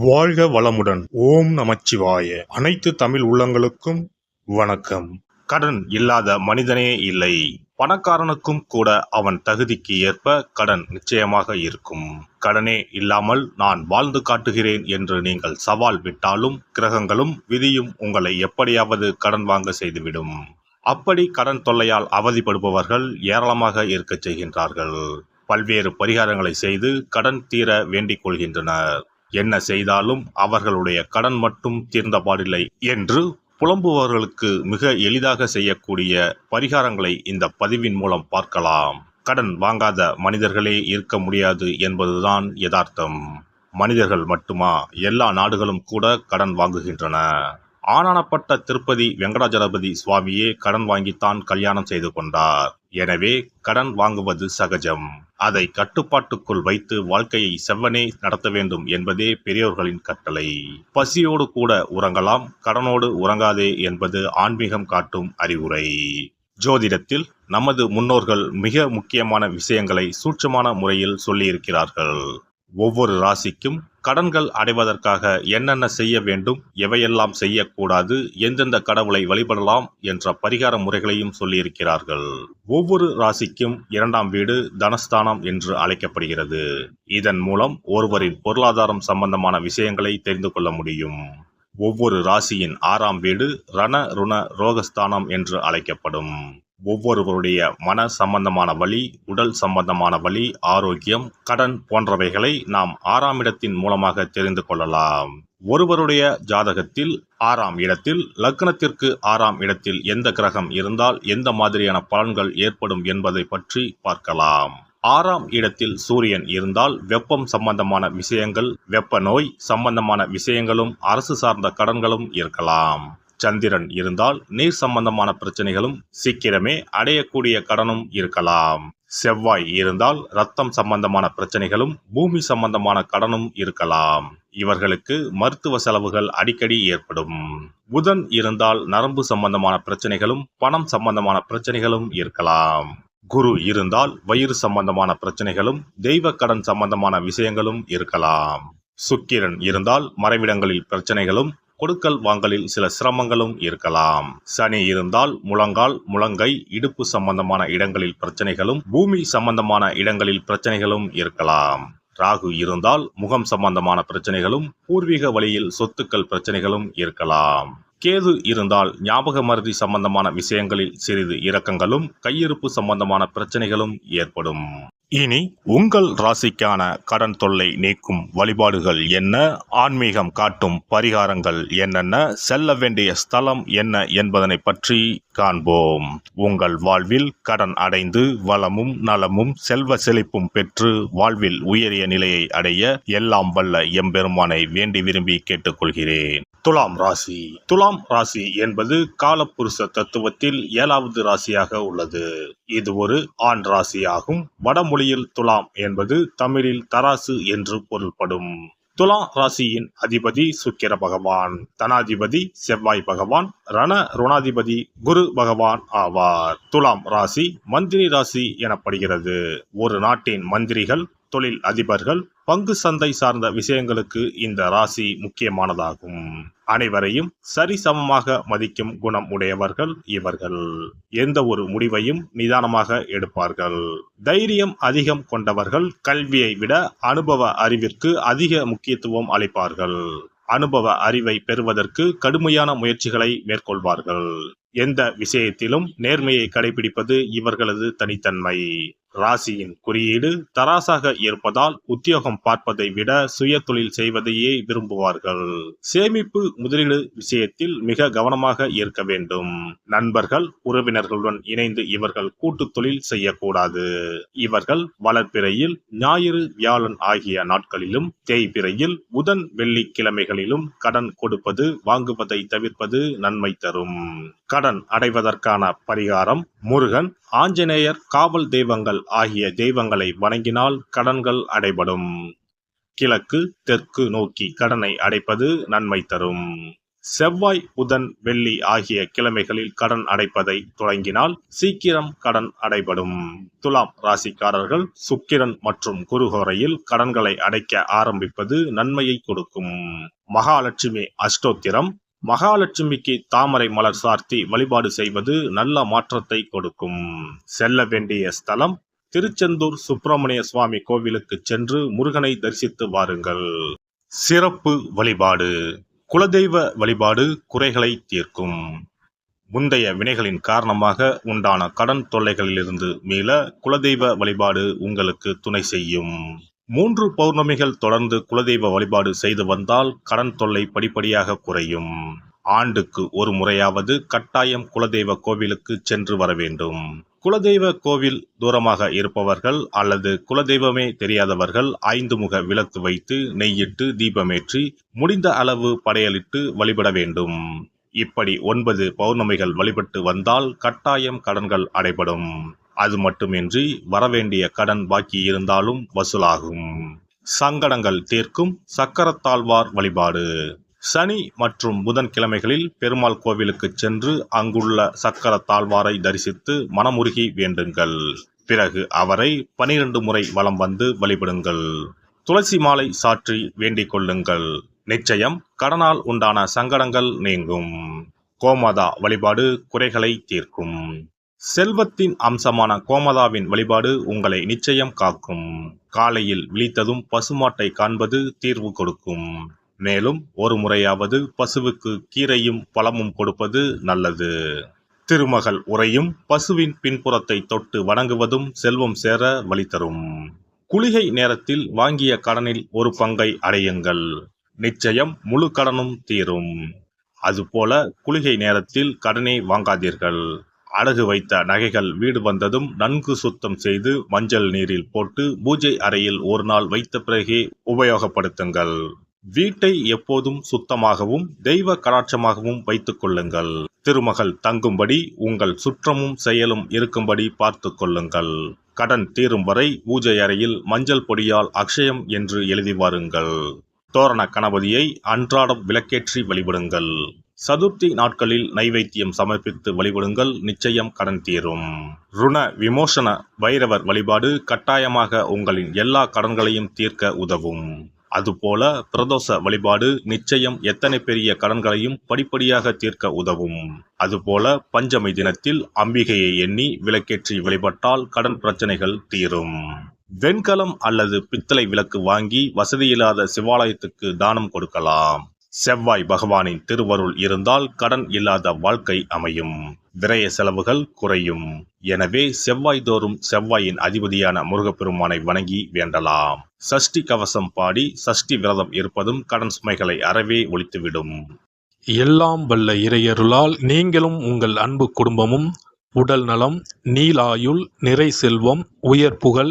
வாழ்க வளமுடன். ஓம் நமச்சிவாய. அனைத்து தமிழ் உள்ளங்களுக்கும் வணக்கம். கடன் இல்லாத மனிதனே இல்லை. பணக்காரனுக்கும் கூட அவன் தகுதிக்கு ஏற்ப கடன் நிச்சயமாக இருக்கும். கடனே இல்லாமல் நான் வாழ்ந்து காட்டுகிறேன் என்று நீங்கள் சவால் விட்டாலும் கிரகங்களும் விதியும் உங்களை எப்படியாவது கடன் வாங்க செய்துவிடும். அப்படி கடன் தொல்லையால் அவதிப்படுபவர்கள் ஏராளமாக இருக்கச் செய்கின்றார்கள். பல்வேறு பரிகாரங்களை செய்து கடன் தீர வேண்டிக் கொள்கின்றனர். என்ன செய்தாலும் அவர்களுடைய கடன் மட்டும் தீர்ந்தபாடில்லை என்று புலம்புபவர்களுக்கு மிக எளிதாக செய்யக்கூடிய பரிகாரங்களை இந்த பதிவின் மூலம் பார்க்கலாம். கடன் வாங்காத மனிதர்களே இருக்க முடியாது என்பதுதான் யதார்த்தம். மனிதர்கள் மட்டுமா, எல்லா நாடுகளும் கூட கடன் வாங்குகின்றன. ஆனானப்பட்ட திருப்பதி வெங்கடாஜலபதி சுவாமியே கடன் வாங்கித்தான் கல்யாணம் செய்து கொண்டார். எனவே கடன் வாங்குவது சகஜம். அதை கட்டுப்பாட்டுக்குள் வைத்து வாழ்க்கையை செவ்வனே நடத்த வேண்டும் என்பதே பெரியோர்களின் கட்டளை. பசியோடு கூட உறங்கலாம், கடனோடு உறங்காதே என்பது ஆன்மீகம் காட்டும் அறிவுரை. ஜோதிடத்தில் நமது முன்னோர்கள் மிக முக்கியமான விஷயங்களை சூட்சமான முறையில் சொல்லியிருக்கிறார்கள். ஒவ்வொரு ராசிக்கும் கடன்கள் அடைவதற்காக என்னென்ன செய்ய வேண்டும், எவையெல்லாம் செய்யக்கூடாது, எந்தெந்த கடவுளை வழிபடலாம் என்ற பரிகார முறைகளையும் சொல்லியிருக்கிறார்கள். ஒவ்வொரு ராசிக்கும் 2ஆம் வீடு தனஸ்தானம் என்று அழைக்கப்படுகிறது. இதன் மூலம் ஒருவரின் பொருளாதாரம் சம்பந்தமான விஷயங்களை தெரிந்து கொள்ள முடியும். ஒவ்வொரு ராசியின் 6ஆம் வீடு ரண ருண ரோகஸ்தானம் என்று அழைக்கப்படும். ஒவ்வொருவருடைய மன சம்பந்தமான வலி, உடல் சம்பந்தமான வலி, ஆரோக்கியம், கடன் போன்றவைகளை நாம் 6ஆம் இடத்தின் மூலமாக தெரிந்து கொள்ளலாம். ஒருவருடைய ஜாதகத்தில் 6ஆம் இடத்தில் லக்னத்திற்கு 6ஆம் இடத்தில் எந்த கிரகம் இருந்தால் எந்த மாதிரியான பலன்கள் ஏற்படும் என்பதை பற்றி பார்க்கலாம். 6ஆம் இடத்தில் சூரியன் இருந்தால் வெப்பம் சம்பந்தமான விஷயங்கள், வெப்ப நோய் சம்பந்தமான விஷயங்களும், அரசு சார்ந்த கடன்களும் இருக்கலாம். சந்திரன் இருந்தால் நீர் சம்பந்தமான பிரச்சனைகளும், சீக்கிரமே அடையக்கூடிய கடனும் இருக்கலாம். செவ்வாய் இருந்தால் இரத்தம் சம்பந்தமான பிரச்சனைகளும், பூமி சம்பந்தமான கடனும் இருக்கலாம். இவர்களுக்கு மருத்துவ செலவுகள் அடிக்கடி ஏற்படும். புதன் இருந்தால் நரம்பு சம்பந்தமான பிரச்சனைகளும், பணம் சம்பந்தமான பிரச்சனைகளும் இருக்கலாம். குரு இருந்தால் வயிறு சம்பந்தமான பிரச்சனைகளும், தெய்வ கடன் சம்பந்தமான விஷயங்களும் இருக்கலாம். சுக்கிரன் இருந்தால் மறைவிடங்களில் பிரச்சனைகளும், கொடுக்கல் வாங்கலில் சில சிரமங்களும் இருக்கலாம். சனி இருந்தால் முழங்கால், முழங்கை, இடுப்பு சம்பந்தமான இடங்களில் பிரச்சனைகளும், பூமி சம்பந்தமான இடங்களில் பிரச்சனைகளும் இருக்கலாம். ராகு இருந்தால் முகம் சம்பந்தமான பிரச்சனைகளும், பூர்வீக வழியில் சொத்துக்கள் பிரச்சனைகளும் இருக்கலாம். கேது இருந்தால் ஞாபக மறதி சம்பந்தமான விஷயங்களில் சிறிது இரக்கங்களும், கையிருப்பு சம்பந்தமான பிரச்சனைகளும் ஏற்படும். இனி உங்கள் ராசிக்கான கடன் தொல்லை நீக்கும் வழிபாடுகள் என்ன, ஆன்மீகம் காட்டும் பரிகாரங்கள் என்னென்ன, செல்ல வேண்டிய ஸ்தலம் என்ன என்பதனை பற்றி காண்போம். உங்கள் வாழ்வில் கடன் அடைந்து வளமும் நலமும் செல்வ செழிப்பும் பெற்று வாழ்வில் உயரிய நிலையை அடைய எல்லாம் வல்ல எம்பெருமானை வேண்டி விரும்பி கேட்டுக்கொள்கிறேன். துலாம் ராசி. துலாம் ராசி என்பது காலப்புருஷ தத்துவத்தில் 7வது ராசியாக உள்ளது. இது ஒரு ஆண் ராசியாகும். வடமொழியில் துலாம் என்பது தமிழில் தராசு என்று பொருள்படும். துலா ராசியின் அதிபதி சுக்கிர பகவான், தனாதிபதி செவ்வாய் பகவான், ரண ருணாதிபதி குரு பகவான் ஆவார். துலாம் ராசி மந்திரி ராசி எனப்படுகிறது. ஒரு நாட்டின் மந்திரிகள், தொழில் அதிபர்கள், பங்கு சந்தை சார்ந்த விஷயங்களுக்கு இந்த ராசி முக்கியமானதாகும். அனைவரையும் சரிசமமாக மதிக்கும் குணம் உடையவர்கள் இவர்கள். எந்த ஒரு முடிவையும் நிதானமாக எடுப்பார்கள். தைரியம் அதிகம் கொண்டவர்கள். கல்வியை விட அனுபவ அறிவிற்கு அதிக முக்கியத்துவம் அளிப்பார்கள். அனுபவ அறிவை பெறுவதற்கு கடுமையான முயற்சிகளை மேற்கொள்வார்கள். எந்த விஷயத்திலும் நேர்மையை கடைபிடிப்பது இவர்களது தனித்தன்மை. ராசியின் குறியீடு தராசாக இருப்பதால் உத்தியோகம் பார்ப்பதை விட சுய தொழில் செய்வதையே விரும்புவார்கள். சேமிப்பு முதலீடு விஷயத்தில் மிக கவனமாக இருக்க வேண்டும். நண்பர்கள், உறவினர்களுடன் இணைந்து இவர்கள் கூட்டு தொழில் செய்யக்கூடாது. இவர்கள் வளர்பிறையில் ஞாயிறு வியாழன் ஆகிய நாட்களிலும், தேய்பிறையில் புதன் வெள்ளி கிழமைகளிலும் கடன் கொடுப்பது வாங்குவதை தவிர்ப்பது நன்மை தரும். கடன் அடைவதற்கான பரிகாரம்: முருகன், ஆஞ்சநேயர், காவல் தெய்வங்கள் ஆகிய தெய்வங்களை வணங்கினால் கடன்கள் அடைபடும். கிழக்கு தெற்கு நோக்கி கடனை அடைப்பது நன்மை தரும். செவ்வாய், புதன், வெள்ளி ஆகிய கிழமைகளில் கடன் அடைப்பதை தொடங்கினால் சீக்கிரம் கடன் அடைபடும். துலாம் ராசிக்காரர்கள் சுக்கிரன் மற்றும் குரு ஹோரையில் கடன்களை அடைக்க ஆரம்பிப்பது நன்மையை கொடுக்கும். மகாலட்சுமி அஷ்டோத்திரம். மகாலட்சுமிக்கு தாமரை மலர் சார்த்தி வழிபாடு செய்வது நல்ல மாற்றத்தை கொடுக்கும். செல்ல வேண்டிய ஸ்தலம் திருச்செந்தூர் சுப்பிரமணிய சுவாமி கோவிலுக்கு சென்று முருகனை தரிசித்து வாருங்கள். சிறப்பு வழிபாடு. குலதெய்வ வழிபாடு குறைகளை தீர்க்கும். முந்தைய வினைகளின் காரணமாக உண்டான கடன் தொல்லைகளிலிருந்து மீள குலதெய்வ வழிபாடு உங்களுக்கு துணை செய்யும். 3 பௌர்ணமிகள் தொடர்ந்து குலதெய்வ வழிபாடு செய்து வந்தால் கடன் தொல்லை படிப்படியாக குறையும். ஆண்டுக்கு ஒரு முறையாவது கட்டாயம் குலதெய்வ கோவிலுக்கு சென்று வர வேண்டும். குலதெய்வ கோவில் தூரமாக இருப்பவர்கள் அல்லது குலதெய்வமே தெரியாதவர்கள் 5 முக விளக்கு வைத்து நெய்யிட்டு தீபமேற்றி முடிந்த அளவு படையலிட்டு வழிபட வேண்டும். இப்படி 9 பௌர்ணமிகள் வழிபட்டு வந்தால் கட்டாயம் கடன்கள் அடைபடும். அது மட்டுமின்றி வரவேண்டிய கடன் பாக்கி இருந்தாலும் வசூலாகும். சங்கடங்கள் தீர்க்கும் சக்கரத்தாழ்வார் வழிபாடு. சனி மற்றும் புதன் கிழமைகளில் பெருமாள் கோவிலுக்கு சென்று அங்குள்ள சக்கர தாழ்வாரை தரிசித்து மனமுருகி வேண்டுங்கள். பிறகு அவரை 12 முறை வலம் வந்து வழிபடுங்கள். துளசி மாலை சாற்றி வேண்டிக் கொள்ளுங்கள். நிச்சயம் கடனால் உண்டான சங்கடங்கள் நீங்கும். கோமாதா வழிபாடு குறைகளை தீர்க்கும். செல்வத்தின் அம்சமான கோமாதாவின் வழிபாடு உங்களை நிச்சயம் காக்கும். காலையில் விழித்ததும் பசுமாட்டை காண்பது தீர்வு கொடுக்கும். மேலும் ஒரு முறையாவது பசுவுக்கு கீரையும் பழமும் கொடுப்பது நல்லது. திருமகள் உரையும் பசுவின் பின்புறத்தை தொட்டு வணங்குவதும் செல்வம் சேர வழி தரும். குளிகை நேரத்தில் வாங்கிய கடனில் ஒரு பங்கை அடையுங்கள். நிச்சயம் முழு கடனும் தீரும். அதுபோல குளிகை நேரத்தில் கடனே வாங்காதீர்கள். அடகு வைத்த நகைகள் வீடு வந்ததும் நன்கு சுத்தம் செய்து மஞ்சள் நீரில் போட்டு பூஜை அறையில் ஒரு நாள் வைத்த பிறகே உபயோகப்படுத்துங்கள். வீட்டை எப்போதும் சுத்தமாகவும் தெய்வ கடாட்சமாகவும் வைத்துக் கொள்ளுங்கள். திருமகள் தங்கும்படி உங்கள் சுற்றமும் செயலும் இருக்கும்படி பார்த்து கொள்ளுங்கள். கடன் தீரும் வரை பூஜை அறையில் மஞ்சள் பொடியால் அக்ஷயம் என்று எழுதி வாருங்கள். தோரண கணபதியை அன்றாடம் விளக்கேற்றி வழிபடுங்கள். சதுர்த்தி நாட்களில் நைவேத்தியம் சமர்ப்பித்து வழிபடுங்கள். நிச்சயம் கடன் தீரும். ருண விமோசன பைரவர் வழிபாடு கட்டாயமாக உங்களின் எல்லா கடன்களையும் தீர்க்க உதவும். அதுபோல பிரதோஷ வழிபாடு நிச்சயம் எத்தனை பெரிய கடன்களையும் படிப்படியாக தீர்க்க உதவும். அதுபோல பஞ்சமி தினத்தில் அம்பிகையை எண்ணி விளக்கேற்றி வழிபட்டால் கடன் பிரச்சனைகள் தீரும். வெண்கலம் அல்லது பித்தளை விளக்கு வாங்கி வசதியில்லாத சிவாலயத்துக்கு தானம் கொடுக்கலாம். செவ்வாய் பகவானின் திருவருள் இருந்தால் கடன் இல்லாத வாழ்க்கை அமையும். விரய செலவுகள் குறையும். எனவே செவ்வாய் தோறும் செவ்வாயின் அதிபதியான முருகப்பெருமானை வணங்கி வேண்டலாம். சஷ்டி கவசம் பாடி சஷ்டி விரதம் இருப்பதும் கடன் சுமைகளை அறவே ஒழித்துவிடும். எல்லாம் வல்ல இறையருளால் நீங்களும் உங்கள் அன்பு குடும்பமும் உடல் நலம், நீலாயுள், நிறை செல்வம், உயர் புகழ்,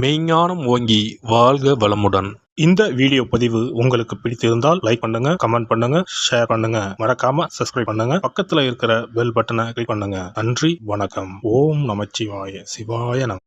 மெய்ஞானம் ஓங்கி வாழ்க வளமுடன். இந்த வீடியோ பதிவு உங்களுக்கு பிடித்திருந்தால் லைக் பண்ணுங்க, கமெண்ட் பண்ணுங்க, ஷேர் பண்ணுங்க, மறக்காம சப்ஸ்கிரைப் பண்ணுங்க. பக்கத்துல இருக்கிற பெல் பட்டனை கிளிக் பண்ணுங்க. நன்றி, வணக்கம். ஓம் நமச்சிவாய. சிவாய நம.